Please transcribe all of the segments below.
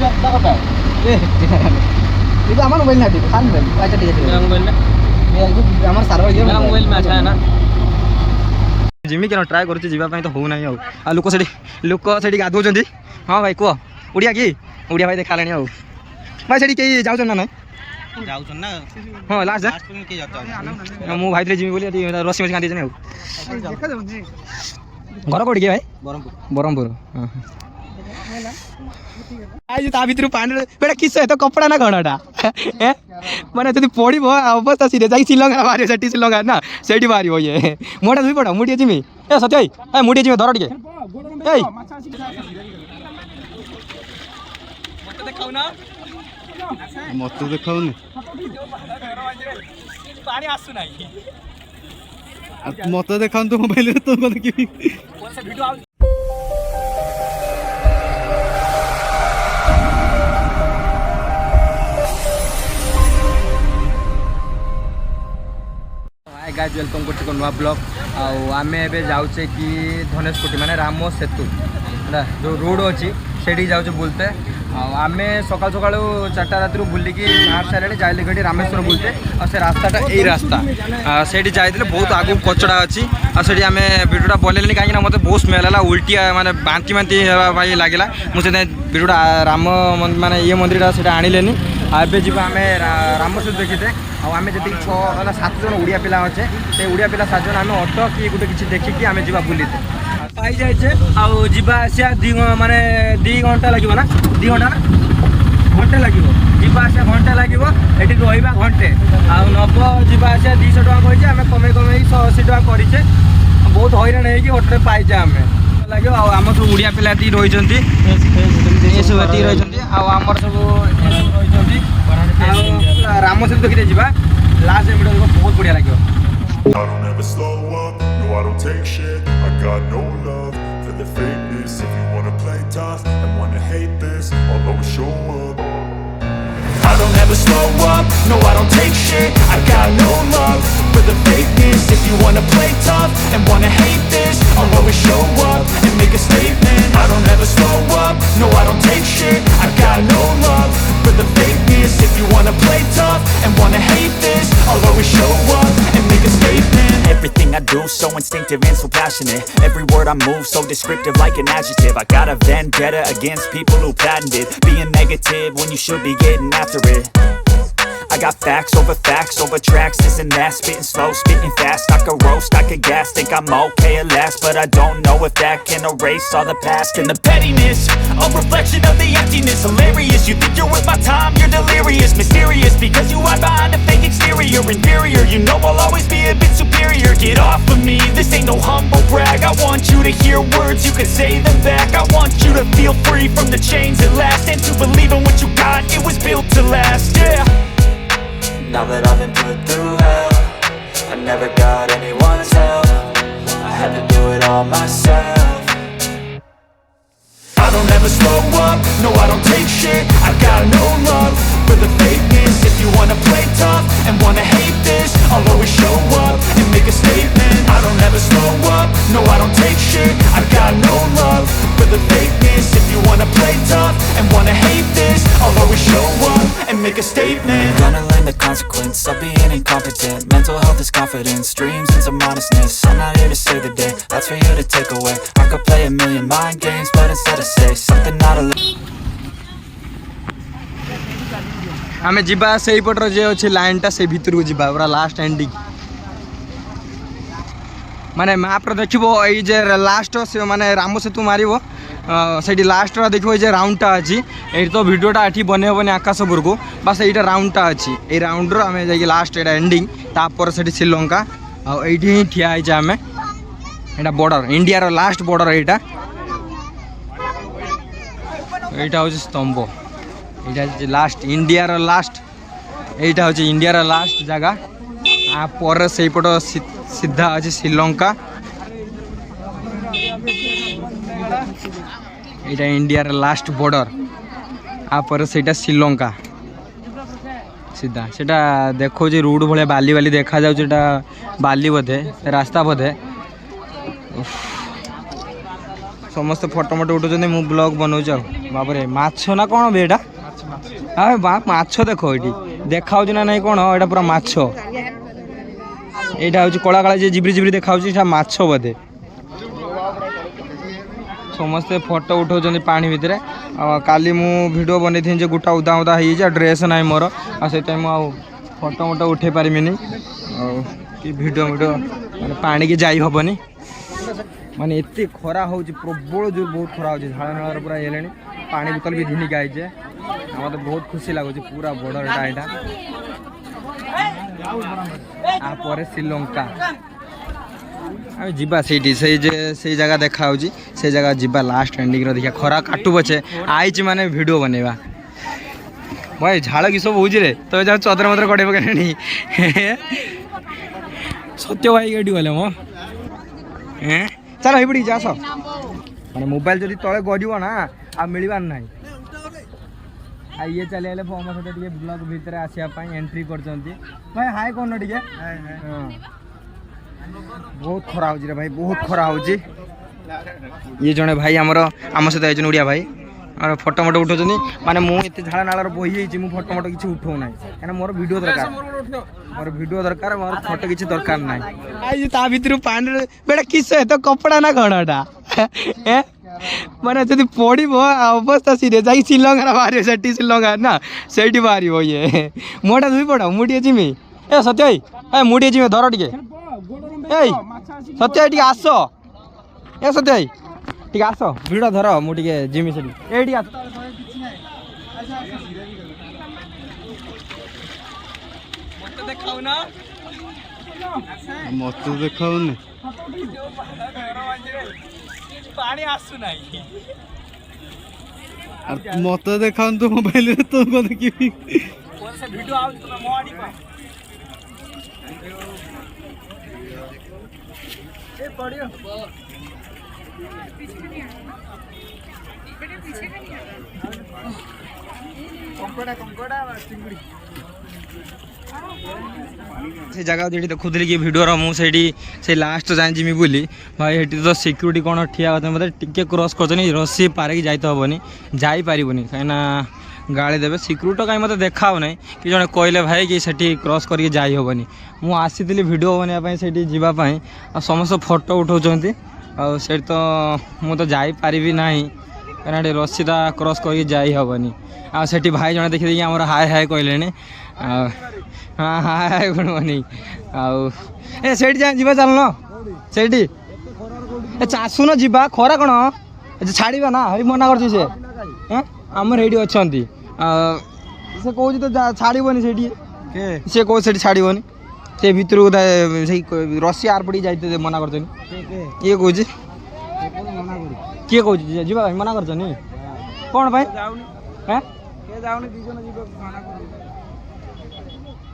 ये हमारा मोबाइल ना ठीक खान मोबाइल अच्छा ठीक है मेरा मोबाइल में हमारा सर्वर ये मेरा मोबाइल में अच्छा है ना जिमी के ट्राई करछि जीवा पई तो हो नाही आ लोक सेठी गाधो जंदी हां भाई को उड़िया की उड़िया भाई देखा लेनी आ भाई सेठी के जाउ छन ना नहीं जाउ छन ना हां लास्ट में के जाता मु भाई रे जिमी बोली रसी मस गांधी जने देखा जाउनी घर कोड के भाई बरमपुर हां आज ता भीतर पानी बेटा किस है तो कपड़ा ना घणटा माने जदी पड़िबो अवस्था सिरे जाई श्रीलंका बाहर सेठी श्रीलंका ना सेठी बाहर हो ये मोटा दुई पड़ मुडी जिमी ए सत्य ए मुडी जिमी धर टिके ए मत देखाउ न पानी आसु नाही मत देखाउ तो मोबाइल रे तो कोन की कौन सा वीडियो आ गाइस वेलकम करते नुआ ब्लॉग आमे एबे जाउचे कि धनुषकोडी माने राम सेतु जो रोड अच्छी सेठी जाउचे बुलते आमे सकाल सकाल 4टा रात बुलिकी बाहर सारे जाइले गठी रामेश्वर बुलते और से रास्ताटा यही रास्ता सेठी जाइले बहुत आगु कचड़ा अच्छी और आमे वीडियोटा बनैली कहीं मत बहुत स्मेल है उल्टिया माने बांती बांती भाई लगे मुझे वीडियोटा राम माने ये मंदिरटा से आणिलेनी आबे जी आम राम सेतु देखीते आम जी 6-7 जन ओडिया पिला अच्छे से ओडिया पिला 7 जन आम अटो कि गोटे किसी देखिकी आम जा बुलीते पाई जाइए आवा आसिया माने 2 घंटा लगे ना 2 घंटा ना घंटे लगे जावासिया घंटे लगे ये रहा घंटे नब जावासिया 200 टका कही आम कमे 180 टका करेचे बहुत हईराण होटे पाइचे आम लगे आम सब ओडिया पिला रही सब रही आमर सब राम सेतु देखते जा लास्ट वीडियो बहुत बढ़िया लगे I don't ever slow up, no I don't take shit. I got no love for the fakeness. If you wanna play tough and wanna hate this, I'll always show up. I don't ever slow up, no I don't take shit. I got no love for the fakeness. If you wanna play tough and wanna hate this, I'll always show up and make a statement. I don't ever slow up, no I don't take shit. I got no love for the fakeness. If you wanna play tough and wanna hate this, I'll always show up and make a statement. Everything I do so instinctive and so passionate. Every word I move so descriptive like an adjective. I got a vendetta against people who patented being negative when you should be getting after it. I got facts over tracks, this and that. Spitting slow, spitting fast. I could roast, I could gas. Think I'm okay at last, but I don't know if that can erase all the past. And the pettiness, a reflection of the emptiness. Hilarious, you think you're worth my time, you're delirious. Mysterious, because you hide behind a fake exterior. Inferior, you know I'll always be a bit superior. Get off of me, this ain't no humble brag. I want you to hear words, you can say them back. I want you to feel free from the chains at last, and to believe in what you got, it was built to last, yeah. Now that I've been put through hell, I never got anyone's help. I had to do it all myself. I don't ever slow up, no I don't take shit. I got no love for the fakeness. If you wanna play tough and wanna hate this, I'll always show up and make a statement. I don't ever slow up, no I don't take shit. I got no love for the fakeness. If you wanna play tough and wanna hate this, I'll always show up and make a statement. Gonna learn the consequence of being incompetent. Mental health is confidence, dreams and some honestness. I'm not here to save the day, that's for you to take away. I could play a million mind games, but instead I say something not a आमे जीवा से पटर जे अच्छे लाइनटा से भीतर को जीवा पूरा लास्ट एंडिंग माने मैप रे देखिबो ए जे लास्ट से माने राम सेतु मारिबो सेठी लास्ट रा देखिबो जे राउंडटा अछि ए तो वीडियोटा एठी बने बने आकाशपुर को बस एटा राउंडटा अछि ए राउंड रो आमे जाई लास्ट एटा एंडिंग तापर सेठी श्रीलंका आ एठी ही ठिया आइ जा आमे एटा बॉर्डर इंडिया रो लास्ट बॉर्डर एटा एटा हो स्तंभ एटा लास्ट इंडिया रो लास्ट एटा हो इंडिया रो लास्ट जगह आ पर से पट सीधा अच्छे श्रीलंका यहाँ इंडिया लास्ट बॉर्डर आपर से श्रीलंका सीधा से देखो रोड भाया बाली बाली देखा जाऊँ बाली बोधे रास्ता बोधे समस्त फोटो मोटो उठुଛନ୍ତି ମୁଁ ବ୍ଲଗ ବନଉଛି ଆଉ ବାପରେ ମାଛ ନା କ'ଣ ବେ ଏଟା ଆରେ ବା ମାଛ ଦେଖ ଏଠି ଦେଖାଉଛି ନା ନାହିଁ କ'ଣ ଏଟା ପୁରା ମାଛ ଏଇଟା ହେଉଛି କଳା କଳା ଯେ ଜିବ୍ରି ଜିବ୍ରି ଦେଖାଉଛି ଏଟା ମାଛ ବୋଧେ ସମସ୍ତେ ଫଟୋ ଉଠାଉଛନ୍ତି ପାଣି ଭିତରେ କାଲି ମୁଁ ଭିଡ଼ିଓ ବନେଇଥିଲି ଯେ ଗୋଟା ଉଦା ଉଦା ହେଇଯାଇଛି ଡ୍ରେସ୍ ନାହିଁ ମୋର ଆଉ ସେଥିପାଇଁ ମୁଁ ଆଉ ଫଟୋ ମୋଟୋ ଉଠେଇ ପାରିମିନି ଆଉ କି ଭିଡ଼ିଓ ଭିଡ଼ିଓ ମାନେ ପାଣିକି ଯାଇ ହେବନି ମାନେ ଏତେ ଖରା ହେଉଛି ପ୍ରବଳ ଜୋର ବହୁତ ଖରା ହେଉଛି ଝାଳ ନାଳରେ ପୁରା ହେଲେଣି ପାଣି ବୋତଲ ବି ଘିନିକି ଆଇଛେ ମୋତେ ବହୁତ ଖୁସି ଲାଗୁଛି ପୁରା ବଡ଼ଟା ଏଇଟା ତାପରେ ଶ୍ରୀଲଙ୍କା ଆମେ ଯିବା ସେଇଠି ସେଇ ଜାଗା ଦେଖାହେଉଛି ସେଇ ଜାଗା ଯିବା ଲାଷ୍ଟ ଏଣ୍ଡିଂର ଦେଖିବା ଖରା କାଟୁ ପଛେ ଆଇଛି ମାନେ ଭିଡ଼ିଓ ବନେଇବା ଭାଇ ଝାଳ କି ସବୁ ହେଉଛି ରେ ତମେ ଯାଉ ଚଦର ମଦର କଡ଼େଇ ପକେଇଲେଣି ସତ୍ୟ ଭାଇ ଏଇଠି ଗଲେ ମୋ ଚାଲ ଏଇପଟେ ଆସ ମାନେ ମୋବାଇଲ ଯଦି ତଳେ ଗଡ଼ିବ ନା ଆଉ ମିଳିବାର ନାହିଁ ଆଉ ଇଏ ଚାଲିଗଲେ ମୋ ସହିତ ଟିକେ ବ୍ଲଗ ଭିତରେ ଆସିବା ପାଇଁ ଏଣ୍ଟ୍ରି କରିଛନ୍ତି ଭାଇ ହାଇ କରୁନ ଟିକେ ବହୁତ ଖରା ହେଉଛି ରେ ଭାଇ ବହୁତ ଖରା ହେଉଛି ଇଏ ଜଣେ ଭାଇ ଆମ ସହିତ ଆଇଛନ୍ତି ଓଡ଼ିଆ ଭାଇ ଆମର ଫଟୋ ମୋଟୋ ଉଠାଉଛନ୍ତି ମାନେ ମୁଁ ଏତେ ଝାଳ ନାଳର ବୋହି ହେଇଛି ମୁଁ ଫଟୋ ମୋଟୋ କିଛି ଉଠାଉ ନାହିଁ କାହିଁକିନା ମୋର ଭିଡ଼ିଓ ଦରକାର ମୋର ଫଟୋ କିଛି ଦରକାର ନାହିଁ ଆଇ ତା ଭିତରୁ ପାଣିରେ ବେଟା କିସ ତ କପଡ଼ା ନା କ'ଣ ଏଟା ମାନେ ଯଦି ପଡ଼ିବ ଅବସ୍ଥା ସିରିୟସ୍ ଯାଇକି ଶ୍ରୀଲଙ୍କାରେ ବାହାରିବ ସେଠି ଶ୍ରୀଲଙ୍କା ନା ସେଇଠି ବାହାରିବ ଇଏ ମୁଁଟା ଧୋଇ ପଡ଼ ମୁଁ ଟିକେ ଯିମି ଏ ସତ୍ୟ ଭାଇ ମୁଁ ଟିକେ ଯିମି ଧର ଟିକେ ଏଇ ସତ୍ୟ ଭାଇ ଟିକେ ଆସ ଏ ସତ୍ୟ ଭାଇ ଟିକେ ଆସ ଭିଡ଼ ଧର ମୁଁ ଟିକେ ଯିମି ସେଠି ଏଇଠି ଆସ ମତେ ଦେଖାଉନି ପାଣି ଆସୁନାହିଁ ମତେ ଦେଖାଉନି ତୋ ମୋବାଇଲରେ ତୋ ଦେଖିବି ଭିଡ଼ିଓ ଆଉଛି ତମେ ମୋ ଆଡ଼ି पड़ियो से जगह जो देखुली कि भिडर मुझे लास्ट जाए जिमी बोली भाई ये तो सिक्यूरीटी कौन ठिया मतलब टिके क्रॉस कर रसी पारिक जाई तो हेनी जापर कहीं गाड़ी देवे सिक्यूरीटी कहीं मतलब देखा ना कि जड़े कहले भाई कि सेठी क्रॉस करके जाई हेनी मुझे आसी वीडियो बनाई से जावाई समस्त फोटो उठाऊँ से तो मुझे जापारि ना कहीं रसीटा क्रॉस करके जाई हेनी आठी भाई जड़े देखी आम हाय हाय कहले हाँ हाय हाय गुणमनी आए जाए जा चलना से आसुन जा खरा कौन छाड़ा ना हरी मना कर आमर ये अच्छा से कौन तो छाड़बनी से कौ छाड़बनी से भितर रसी आर पड़ी जाते मना कर ये कौन किए कौन जा मना कर कौन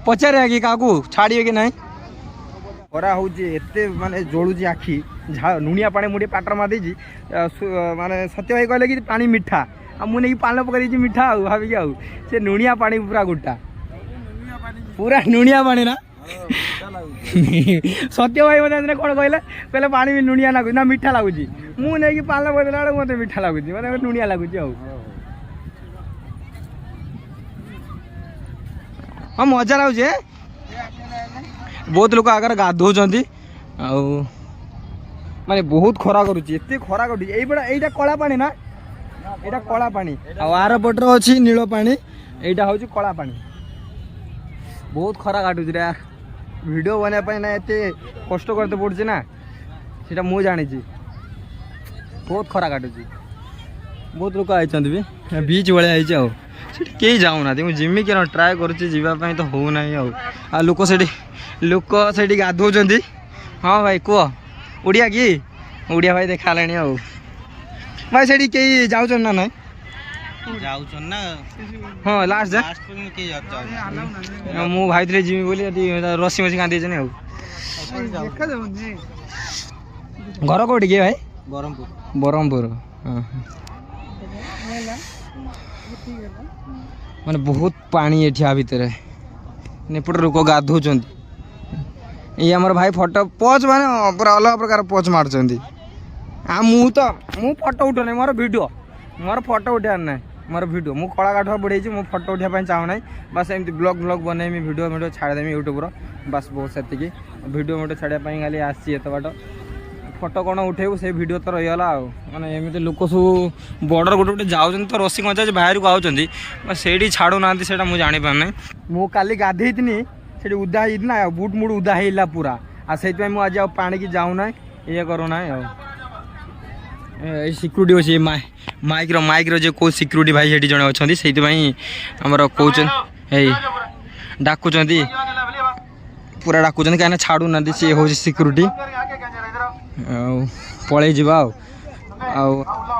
पचारे कि क्या छाड़े कि ना खरा हूँ माने जलुची आखि नुनिया पानी मुझे पाटर मार देजी माने सत्य भाई कहले कि पानी मीठा आ मुझे पान पकड़ दी मीठा भाविक से नुनिया पानी पूरा गोटा पूरा नुनिया पानी ना सत्य भाई मतलब कौन कहले कहले पानी भी नुनिया लगुच ना मीठा लगुच मुझे पान पकड़ा बेले मत मीठा लगुच मतलब नुनिया लगुच हाँ मजा लागे बहुत लोग आगे गाधौ माने बहुत खरा करुच्ची खरा कर यहीटा कला पानी ना यहाँ कला पानी आर पटर अच्छी नील पानी यहाँ हूँ कला पानी बहुत खरा काटुच वीडियो बनाई ना ये कष्ट करते पड़े ना सीटा मुझे जानी बहुत खरा काटुच बहुत लोग आई भी बीच भाया कई जाऊना मुझे जिमी क्या ट्राए कर तो हो ना आ लोक से गाधौ हाँ भाई कह ओडिया कि ओडिया भाई देखा भाई से कई जाऊँ ना ना हाँ लास्ट जा मु भाई जिमी बोली रसी मसी कांदी घर कौटी किए भाई बरहमपुर माने बहुत पानी एठिया भितर एपट लोक गाधौ ये आमर भाई फोटो पोच माने पूरा अलग प्रकार पोच मार हाँ मु फोटो उठा मोर वीडियो मोर फोटो उठार ना मोर वीडियो मु कला काठ बढ़े मु फोटो उठाई चाहूना बस एमती ब्लॉग बनैमी वीडियो छाड़देमी यूट्यूब बस बहुत से वीडियो छाड़ापी खाली आसी एत बाट फोटो कौन उठेबू से वीडियो तो रहीगला मैंने एमती लोक सब बॉर्डर गोटे गोटे जाऊँ तो रसी कंचा बाहर को आउट से छाड़ू ना से जानी पारना मु काली गाधे से उदा होना बुट मुड उदा होगा पूरा आ से आज पानी की जाऊना ये करूना सिक्यूरीटी अच्छे माइक जो कौ सिक्यूरीटी भाई ये जड़े अच्छा से आमर कौन डाकुच पूरा डाकुच कहीं छाड़ू ना सी हूँ सिक्यूरीटी पलि जा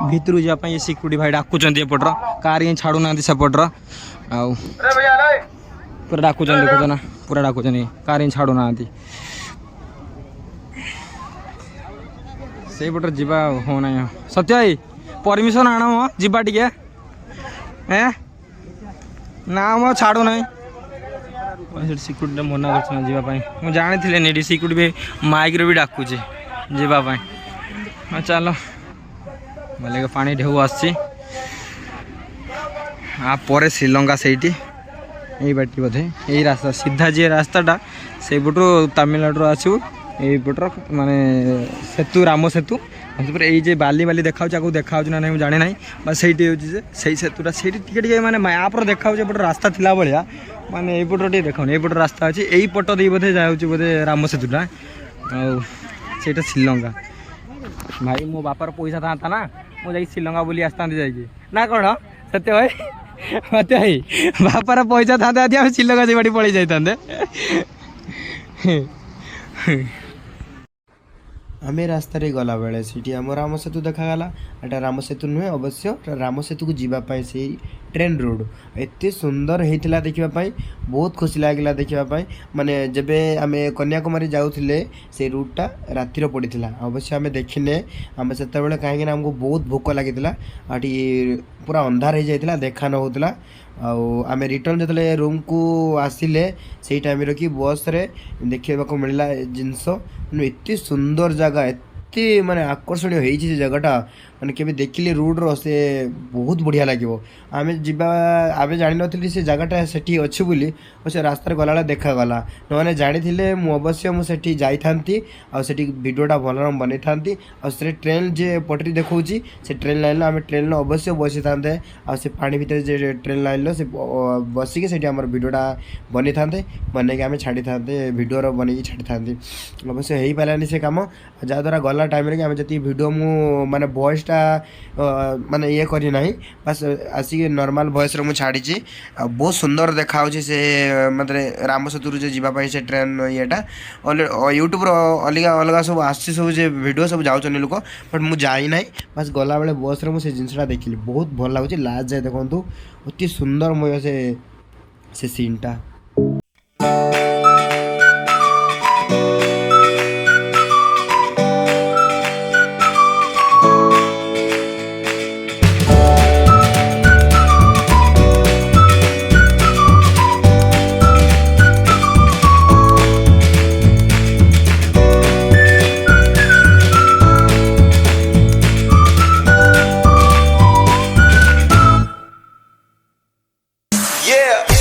भितर जावाई सिक्यूरीटी भाई डाकुच एपटर कार ही छाड़ू ना सेपटर पूरा डाकुच देखुच ना पूरा डाकुच कार ही छाड़ू ना से पटर जीवा हो ना सत्य भाई परमिशन आण जीवा टे ना म छाड़ू ना सिक्यूरीटी मना कर जावाई जानी नहीं सिक्यूरीटी भी माइक भी डाकुचे जावाई हाँ चलो बोले पानी ढेउ आसी पर श्रीलंका से यही बाटी बोधे यही रास्ता सीधा जी रास्ताटा से पटू तमिलनाडु आसू यहीपटर माने सेतु राम सेतु ये बाली बाली देखा देखा ना नहीं जाने ना बस से सेतुटा से माने मैप्र देखा रास्ता थिला भाया माने यहीपट टे देखा यहीपट रास्ता अच्छी यही पट दे बोधे जाऊँ बोधे राम सेतुटा आईटा श्रीलंका भाई मो बापार पैसा था ना मुझे श्रीलंका बोली आसता जाकि ना कौन सत्य भाई मत भाई बापार पैसा था श्रीलंका से बाटी पलि जाते आम रास्त गला बेले सीटी आम राम सेतु देखागला एटा राम सेतु नुहे अवश्य राम सेतु को जीवाई से ट्रेन रोड एत सुंदर होता देखापी बहुत खुशी लगे देखापी माने जब आम कन्याकुमारी जाऊे से रूटा रातिर पड़ा अवश्य आम देखने आम से कहीं आमको बहुत भोक लगी पूरा अंधार हो जाता देखा न होता आम रिटर्न जो रूम को आसिले से टाइम कि बस रे देखा मिलला जिनस एत सुंदर जगह एत माने आकर्षणीय हो जगहटा मैंने केवे देखिले रोड से बहुत बढ़िया लगे आम जा आम जान नी से जगहटा से अच्छी बोली से रास्तार गला देखागला ना जानी अवश्य मुझे जाती भिडियोटा भल बनई था से ट्रेन जे पटरी देखा से ट्रेन लाइन आम ट्रेन अवश्य बसी था से पानी भितर ट्रेन लाइन से बसिक से भिडियोटा बनई था बनई आम छाड़ी था भिडियो बनई छाड़ी था अवश्य हो पारानी से कम जहाद्वारा गला टाइम आम जी भिडियो मु माने वॉइस माने ये करना बस आसिक नॉर्मल वॉइस रे मु छाड़ी बहुत सुंदर देखा से मतलब राम सेतु जो जीवाई से ट्रेन येटा यूट्यूब अलग अलग सब आसी सब वीडियो सब जाऊँ लोक बट मुझे जाई ना बस गला बेले बस रे मुझे जिनसा देखिली बहुत भल लगुच लास्ट जाए देखु अति सुंदरमय से सीनटा Yeah.